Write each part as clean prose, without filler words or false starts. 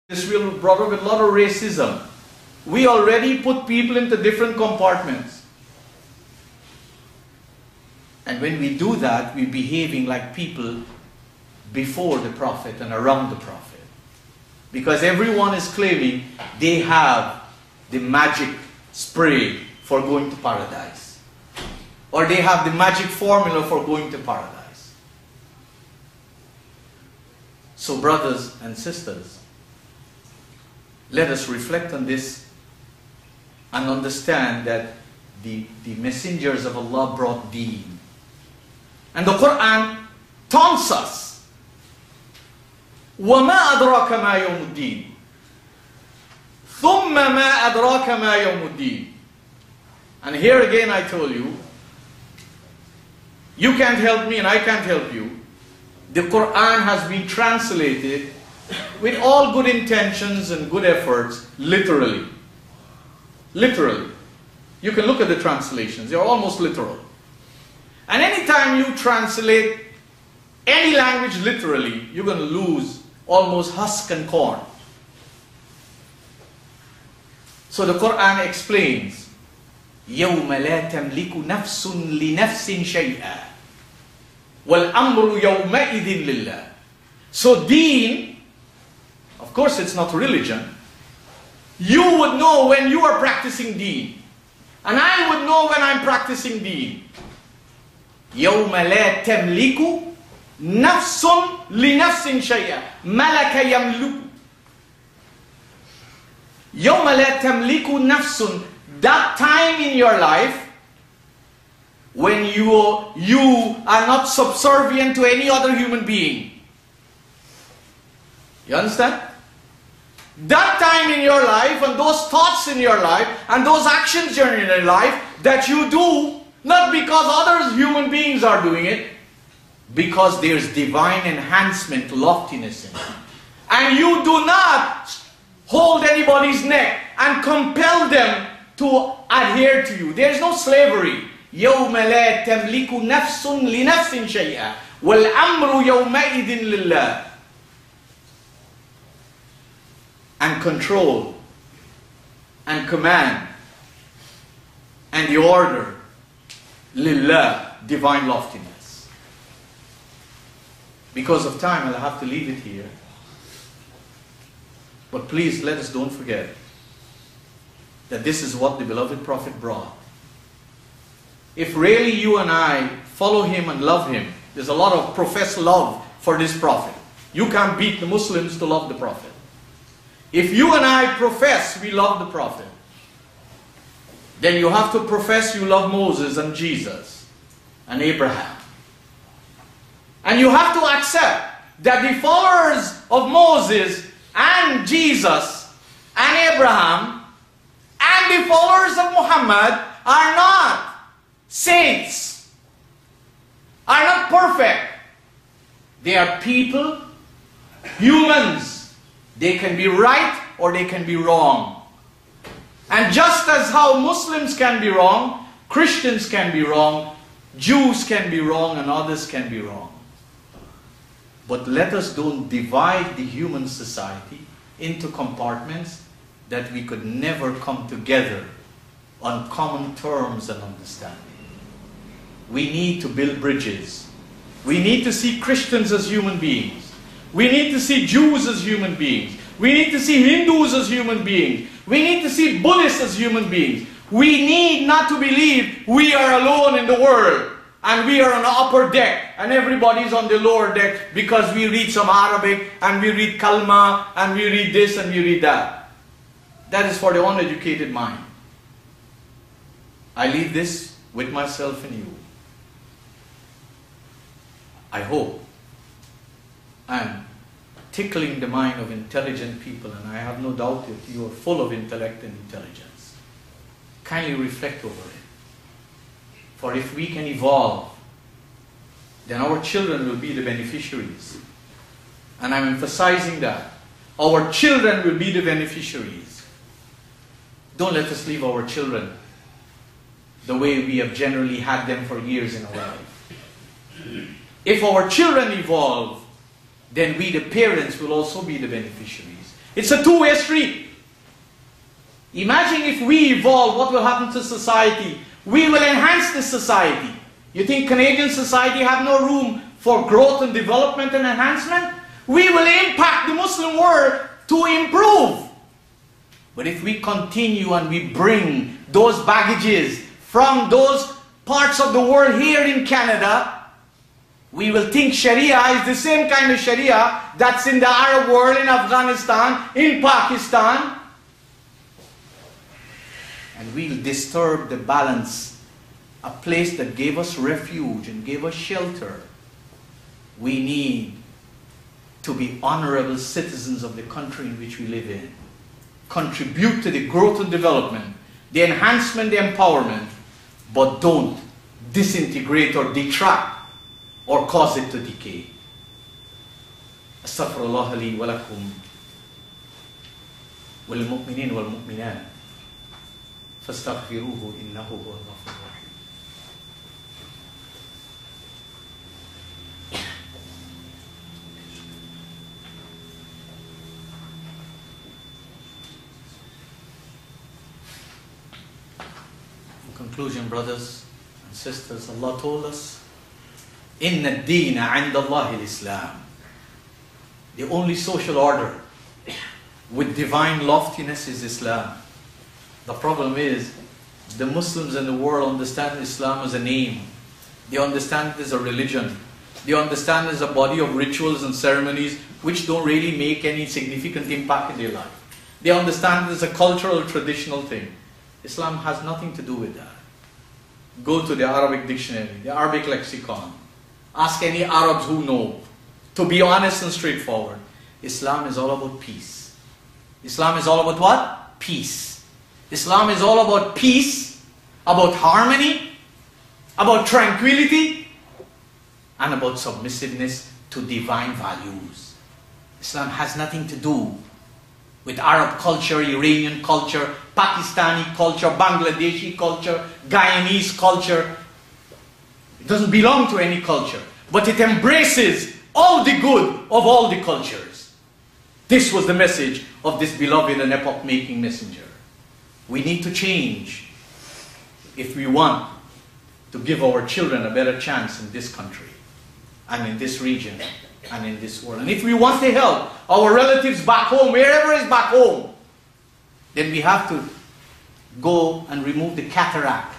This will be brought up with a lot of racism. We already put people into different compartments. And when we do that, we're behaving like people before the Prophet and around the Prophet. Because everyone is claiming they have the magic spray for going to paradise. Or they have the magic formula for going to paradise. So brothers and sisters, let us reflect on this and understand that the messengers of Allah brought deen. And the Qur'an taunts us. وَمَا أَدْرَاكَ مَا يَوْمُ الدِّينِ ثُمَّ مَا أَدْرَاكَ مَا يَوْمُ الدِّينِ. And here again I told you, you can't help me and I can't help you. The Qur'an has been translated with all good intentions and good efforts, literally. Literally. You can look at the translations, they're almost literal. And anytime you translate any language literally, you're going to lose almost husk and corn. So the Quran explains, يَوْمَ لَا تَمْلِكُ نَفْسٌ لِنَفْسٍ شَيْئًا وَالْأَمْرُ يَوْمَئِذٍ لِلَّهِ. So deen, of course it's not religion. You would know when you are practicing deen. And I would know when I'm practicing deen. يَوْمَ لَا تَمْلِكُ نَفْسٌ لِنَفْسٍ شَيْئًا مَلَكَ يَمْلُكُ. يَوْمَ لَا تَمْلِكُ نَفْسٌ. That time in your life when you are not subservient to any other human being. You understand? That time in your life and those thoughts in your life and those actions in your life that you do, not because other human beings are doing it, because there's divine enhancement, loftiness in it. And you do not hold anybody's neck and compel them to adhere to you. There's no slavery. يَوْمَ لَا تَمْلِكُ نَفْسٌ لِنَفْسٍ شَيْئًا وَالْأَمْرُ يَوْمَئِذٍ لِلَّهِ. And control and command and the order, lillah, divine loftiness. Because of time, I'll have to leave it here. But please, let us don't forget that this is what the beloved Prophet brought. If really you and I follow him and love him, there's a lot of professed love for this Prophet. You can't beat the Muslims to love the Prophet. If you and I profess we love the Prophet, then you have to profess you love Moses and Jesus and Abraham. And you have to accept that the followers of Moses and Jesus and Abraham and the followers of Muhammad are not saints, are not perfect. They are people, humans. They can be right or they can be wrong. And just as how Muslims can be wrong, Christians can be wrong, Jews can be wrong, and others can be wrong. But let us don't divide the human society into compartments that we could never come together on common terms and understanding. We need to build bridges. We need to see Christians as human beings. We need to see Jews as human beings. We need to see Hindus as human beings. We need to see Buddhists as human beings. We need not to believe we are alone in the world and we are on the upper deck and everybody's on the lower deck because we read some Arabic and we read Kalma and we read this and we read that. That is for the uneducated mind. I leave this with myself and you. I hope I'm tickling the mind of intelligent people, and I have no doubt that you are full of intellect and intelligence. Kindly reflect over it. For if we can evolve, then our children will be the beneficiaries. And I'm emphasizing that. Our children will be the beneficiaries. Don't let us leave our children the way we have generally had them for years in our life. If our children evolve, then we the parents will also be the beneficiaries. It's a two-way street. Imagine if we evolve, what will happen to society? We will enhance this society. You think Canadian society have no room for growth and development and enhancement? We will impact the Muslim world to improve. But if we continue and we bring those baggages from those parts of the world here in Canada, we will think Sharia is the same kind of Sharia that's in the Arab world, in Afghanistan, in Pakistan. And we'll disturb the balance, a place that gave us refuge and gave us shelter. We need to be honorable citizens of the country in which we live in. Contribute to the growth and development, the enhancement, the empowerment, but don't disintegrate or detract or cause it to decay. Astaghfirullah li wa lakum wal mu'minin wal mu'minat fastaghfiruhu innahu huwal ghafurur rahim. In conclusion, brothers and sisters, Allah told us, Inna ad-deena 'inda Allahi al-Islam. The only social order with divine loftiness is Islam. The problem is, the Muslims in the world understand Islam as a name. They understand it as a religion. They understand it as a body of rituals and ceremonies which don't really make any significant impact in their life. They understand it as a cultural, traditional thing. Islam has nothing to do with that. Go to the Arabic dictionary, the Arabic lexicon. Ask any Arabs who know. To be honest and straightforward, Islam is all about peace. Islam is all about what? Peace. Islam is all about peace, about harmony, about tranquility, and about submissiveness to divine values. Islam has nothing to do with Arab culture, Iranian culture, Pakistani culture, Bangladeshi culture, Guyanese culture. It doesn't belong to any culture, but it embraces all the good of all the cultures. This was the message of this beloved and epoch-making messenger. We need to change if we want to give our children a better chance in this country and in this region and in this world. And if we want to help our relatives back home, wherever is back home, then we have to go and remove the cataract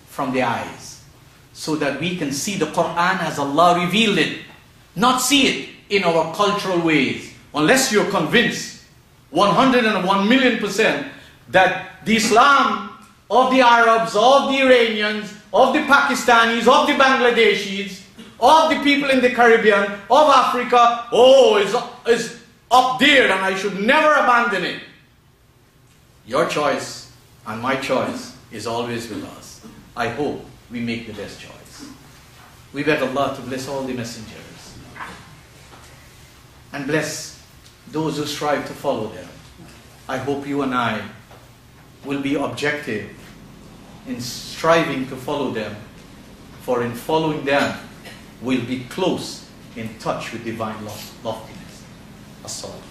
from the eyes so that we can see the Qur'an as Allah revealed it, not see it in our cultural ways. Unless you're convinced 101,000,000% that the Islam of the Arabs, of the Iranians, of the Pakistanis, of the Bangladeshis, of the people in the Caribbean, of Africa, is up there and I should never abandon it. Your choice and my choice is always with us. I hope we make the best choice. We beg Allah to bless all the messengers and bless those who strive to follow them. I hope you and I will be objective in striving to follow them, for in following them we'll be close in touch with divine loftiness. As-salam.